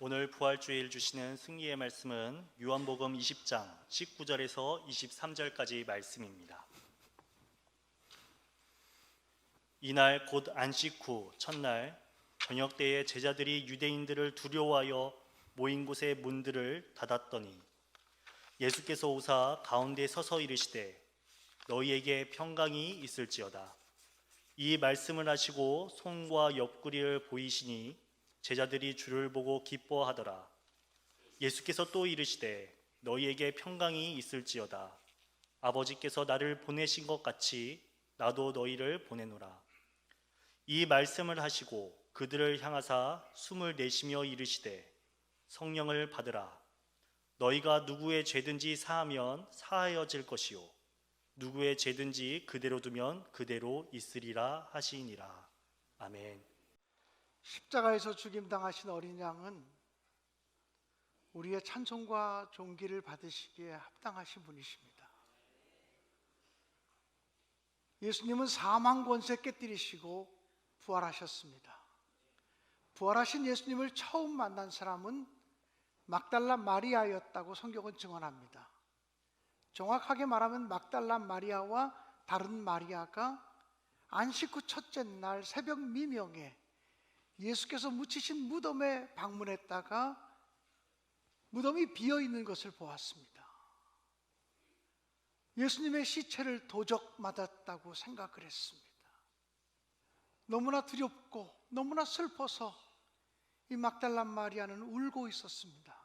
오늘 부활주일 주시는 승리의 말씀은 요한복음 20장 19절에서 23절까지 말씀입니다. 이날 곧 안식 후 첫날 저녁 때에 제자들이 유대인들을 두려워하여 모인 곳의 문들을 닫았더니 예수께서 오사 가운데 서서 이르시되 너희에게 평강이 있을지어다. 이 말씀을 하시고 손과 옆구리를 보이시니 제자들이 주를 보고 기뻐하더라. 예수께서 또 이르시되 너희에게 평강이 있을지어다. 아버지께서 나를 보내신 것 같이 나도 너희를 보내노라. 이 말씀을 하시고 그들을 향하사 숨을 내쉬며 이르시되 성령을 받으라. 너희가 누구의 죄든지 사하면 사하여질 것이요 누구의 죄든지 그대로 두면 그대로 있으리라 하시니라. 아멘. 십자가에서 죽임당하신 어린 양은 우리의 찬송과 존귀를 받으시기에 합당하신 분이십니다. 예수님은 사망 권세 깨뜨리시고 부활하셨습니다. 부활하신 예수님을 처음 만난 사람은 막달라 마리아였다고 성경은 증언합니다. 정확하게 말하면 막달라 마리아와 다른 마리아가 안식 후 첫째 날 새벽 미명에 예수께서 묻히신 무덤에 방문했다가 무덤이 비어있는 것을 보았습니다. 예수님의 시체를 도적 맞았다고 생각을 했습니다. 너무나 두렵고 너무나 슬퍼서 이 막달라 마리아는 울고 있었습니다.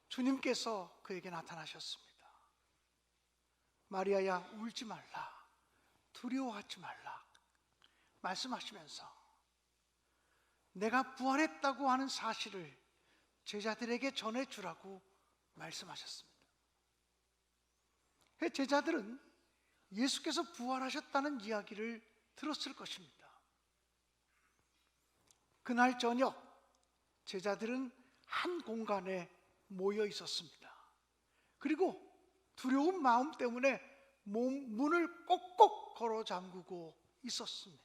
주님께서 그에게 나타나셨습니다. 마리아야, 울지 말라, 두려워하지 말라 말씀하시면서 내가 부활했다고 하는 사실을 제자들에게 전해주라고 말씀하셨습니다. 제자들은 예수께서 부활하셨다는 이야기를 들었을 것입니다. 그날 저녁 제자들은 한 공간에 모여 있었습니다. 그리고 두려운 마음 때문에 문을 꼭꼭 걸어 잠그고 있었습니다.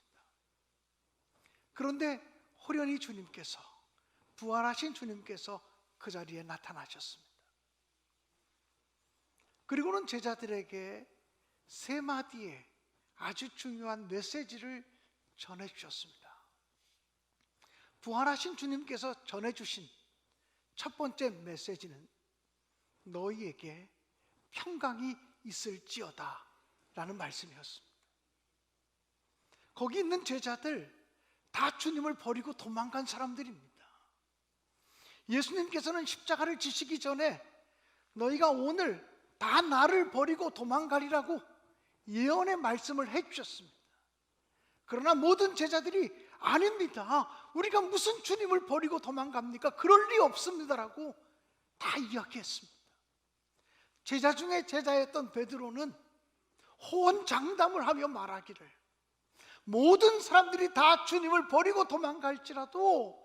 그런데 호련히 주님께서, 부활하신 주님께서 그 자리에 나타나셨습니다. 그리고는 제자들에게 세 마디의 아주 중요한 메시지를 전해주셨습니다. 부활하신 주님께서 전해주신 첫 번째 메시지는 너희에게 평강이 있을지어다 라는 말씀이었습니다. 거기 있는 제자들 다 주님을 버리고 도망간 사람들입니다. 예수님께서는 십자가를 지시기 전에 너희가 오늘 다 나를 버리고 도망가리라고 예언의 말씀을 해주셨습니다. 그러나 모든 제자들이 아닙니다, 우리가 무슨 주님을 버리고 도망갑니까? 그럴 리 없습니다라고 다 이야기했습니다. 제자 중에 제자였던 베드로는 호언장담을 하며 말하기를 모든 사람들이 다 주님을 버리고 도망갈지라도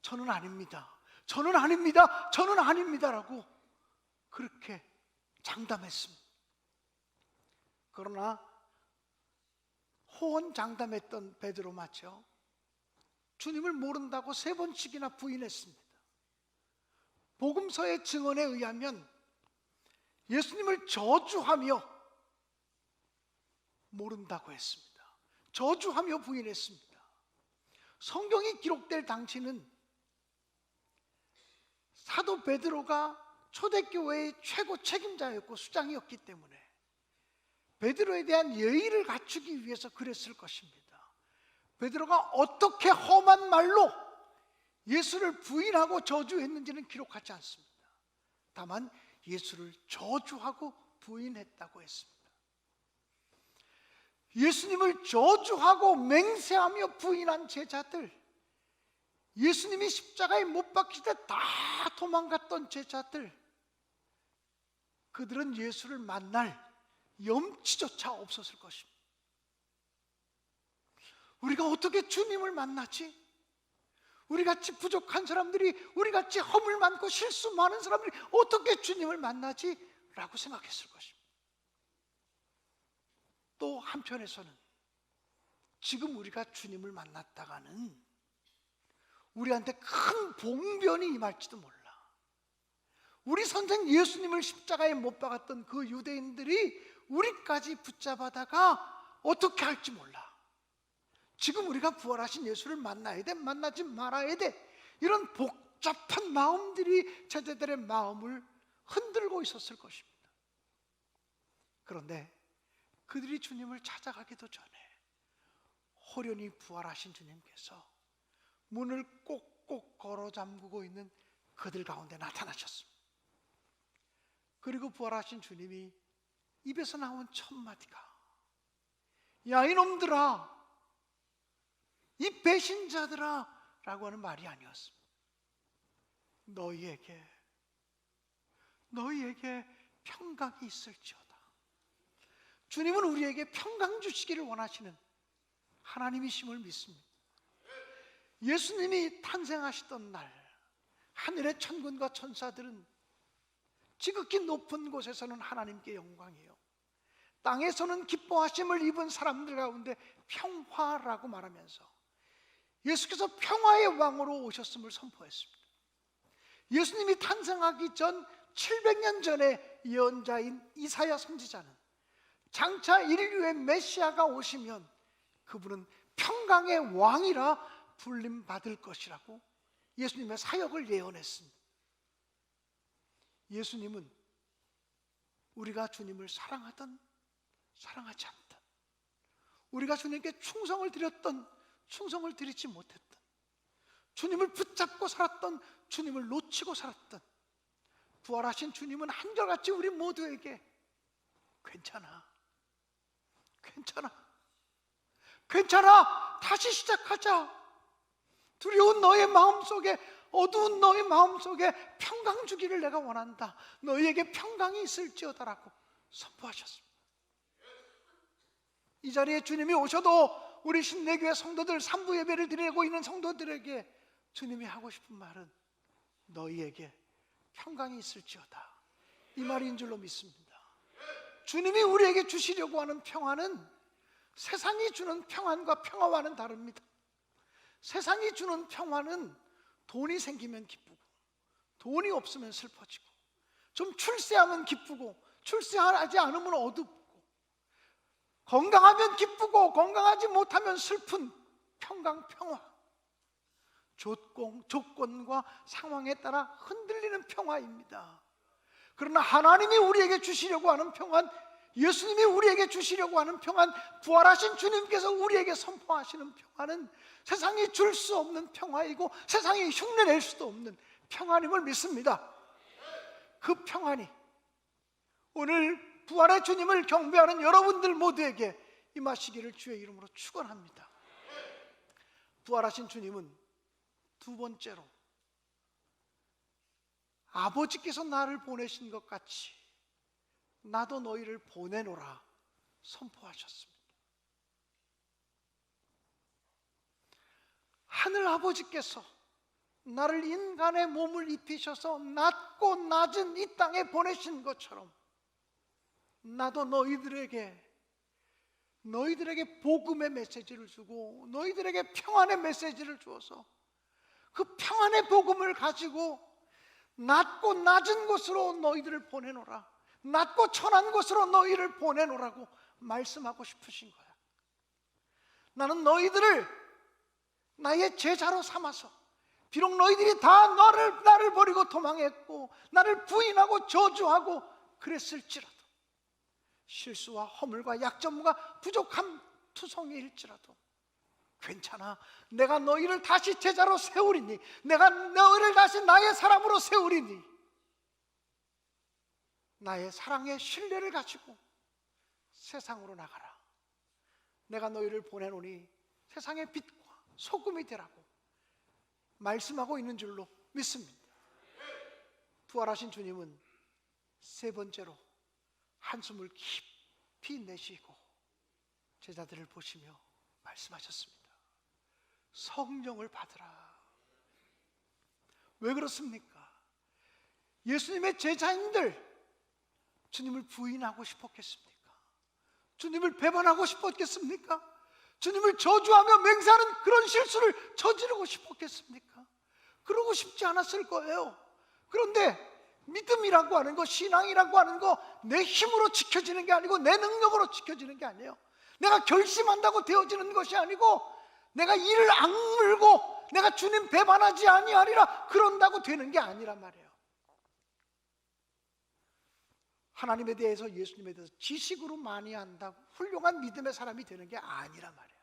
저는 아닙니다, 저는 아닙니다, 저는 아닙니다라고 그렇게 장담했습니다. 그러나 호언장담했던 베드로 마저 주님을 모른다고 3번씩이나 부인했습니다. 복음서의 증언에 의하면 예수님을 저주하며 모른다고 했습니다. 저주하며 부인했습니다. 성경이 기록될 당시는 사도 베드로가 초대교회의 최고 책임자였고 수장이었기 때문에 베드로에 대한 예의를 갖추기 위해서 그랬을 것입니다. 베드로가 어떻게 험한 말로 예수를 부인하고 저주했는지는 기록하지 않습니다. 다만 예수를 저주하고 부인했다고 했습니다. 예수님을 저주하고 맹세하며 부인한 제자들, 예수님이 십자가에 못 박힐 때 다 도망갔던 제자들, 그들은 예수를 만날 염치조차 없었을 것입니다. 우리가 어떻게 주님을 만나지? 우리같이 부족한 사람들이, 우리같이 허물 많고 실수 많은 사람들이 어떻게 주님을 만나지? 라고 생각했을 것입니다. 또 한편에서는 지금 우리가 주님을 만났다가는 우리한테 큰 봉변이 임할지도 몰라. 우리 선생 예수님을 십자가에 못 박았던 그 유대인들이 우리까지 붙잡아다가 어떻게 할지 몰라. 지금 우리가 부활하신 예수를 만나야 돼, 만나지 말아야 돼, 이런 복잡한 마음들이 제자들의 마음을 흔들고 있었을 것입니다. 그런데 그들이 주님을 찾아가기도 전에 호련히 부활하신 주님께서 문을 꼭꼭 걸어 잠그고 있는 그들 가운데 나타나셨습니다. 그리고 부활하신 주님이 입에서 나온 첫 마디가 야 이놈들아, 이 배신자들아 라고 하는 말이 아니었습니다. 너희에게 평강이 있을지어다. 주님은 우리에게 평강 주시기를 원하시는 하나님이심을 믿습니다. 예수님이 탄생하시던 날 하늘의 천군과 천사들은 지극히 높은 곳에서는 하나님께 영광이요, 땅에서는 기뻐하심을 입은 사람들 가운데 평화라고 말하면서 예수께서 평화의 왕으로 오셨음을 선포했습니다. 예수님이 탄생하기 전 700년 전에 예언자인 이사야 선지자는 장차 인류의 메시아가 오시면 그분은 평강의 왕이라 불림받을 것이라고 예수님의 사역을 예언했습니다. 예수님은 우리가 주님을 사랑하든 사랑하지 않든, 우리가 주님께 충성을 드렸던 충성을 드리지 못했던, 주님을 붙잡고 살았던 주님을 놓치고 살았던, 부활하신 주님은 한결같이 우리 모두에게 괜찮아, 다시 시작하자, 두려운 너의 마음속에, 어두운 너의 마음속에 평강 주기를 내가 원한다, 너희에게 평강이 있을지어다라고 선포하셨습니다. 이 자리에 주님이 오셔도 우리 신내교회 성도들, 산부 예배를 드리고 있는 성도들에게 주님이 하고 싶은 말은 너희에게 평강이 있을지어다, 이 말인 줄로 믿습니다. 주님이 우리에게 주시려고 하는 평화는 세상이 주는 평안과 평화와는 다릅니다. 세상이 주는 평화는 돈이 생기면 기쁘고, 돈이 없으면 슬퍼지고, 좀 출세하면 기쁘고, 출세하지 않으면 어둡고, 건강하면 기쁘고 건강하지 못하면 슬픈 평강, 평화, 조건과 상황에 따라 흔들리는 평화입니다. 그러나 하나님이 우리에게 주시려고 하는 평안, 예수님이 우리에게 주시려고 하는 평안, 부활하신 주님께서 우리에게 선포하시는 평안은 세상이 줄 수 없는 평화이고 세상이 흉내낼 수도 없는 평안임을 믿습니다. 그 평안이 오늘 부활의 주님을 경배하는 여러분들 모두에게 임하시기를 주의 이름으로 축원합니다. 부활하신 주님은 두 번째로 아버지께서 나를 보내신 것 같이 나도 너희를 보내노라 선포하셨습니다. 하늘 아버지께서 나를 인간의 몸을 입히셔서 낮고 낮은 이 땅에 보내신 것처럼 나도 너희들에게 복음의 메시지를 주고 너희들에게 평안의 메시지를 주어서 그 평안의 복음을 가지고 낮고 낮은 곳으로 너희들을 보내노라, 낮고 천한 곳으로 너희를 보내노라고 말씀하고 싶으신 거야. 나는 너희들을 나의 제자로 삼아서, 비록 너희들이 다 나를 버리고 도망했고 나를 부인하고 저주하고 그랬을지라도, 실수와 허물과 약점과 부족함 투성이일지라도 괜찮아, 내가 너희를 다시 제자로 세우리니, 내가 너희를 다시 나의 사람으로 세우리니, 나의 사랑의 신뢰를 가지고 세상으로 나가라. 내가 너희를 보내노니 세상의 빛과 소금이 되라고 말씀하고 있는 줄로 믿습니다. 부활하신 주님은 세 번째로 한숨을 깊이 내쉬고 제자들을 보시며 말씀하셨습니다. 성령을 받으라. 왜 그렇습니까? 예수님의 제자인들 주님을 부인하고 싶었겠습니까? 주님을 배반하고 싶었겠습니까? 주님을 저주하며 맹세하는 그런 실수를 저지르고 싶었겠습니까? 그러고 싶지 않았을 거예요. 그런데 믿음이라고 하는 거, 신앙이라고 하는 거 내 힘으로 지켜지는 게 아니고 내 능력으로 지켜지는 게 아니에요. 내가 결심한다고 되어지는 것이 아니고 내가 이를 악물고 내가 주님 배반하지 아니하리라 그런다고 되는 게 아니란 말이에요. 하나님에 대해서, 예수님에 대해서 지식으로 많이 안다고 훌륭한 믿음의 사람이 되는 게 아니란 말이에요.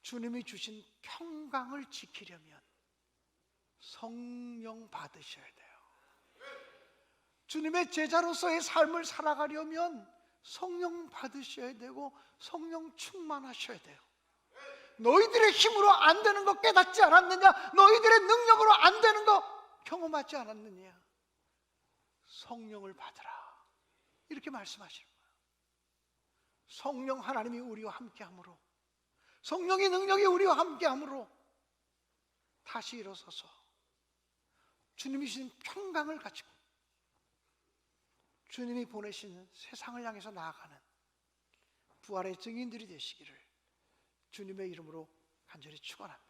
주님이 주신 평강을 지키려면 성령 받으셔야 돼요. 주님의 제자로서의 삶을 살아가려면 성령 받으셔야 되고 성령 충만하셔야 돼요. 너희들의 힘으로 안 되는 거 깨닫지 않았느냐? 너희들의 능력으로 안 되는 거 경험하지 않았느냐? 성령을 받으라, 이렇게 말씀하시는 거예요. 성령 하나님이 우리와 함께함으로, 성령의 능력이 우리와 함께함으로 다시 일어서서 주님이 주신 평강을 가지고 주님이 보내시는 세상을 향해서 나아가는 부활의 증인들이 되시기를 주님의 이름으로 간절히 축원합니다.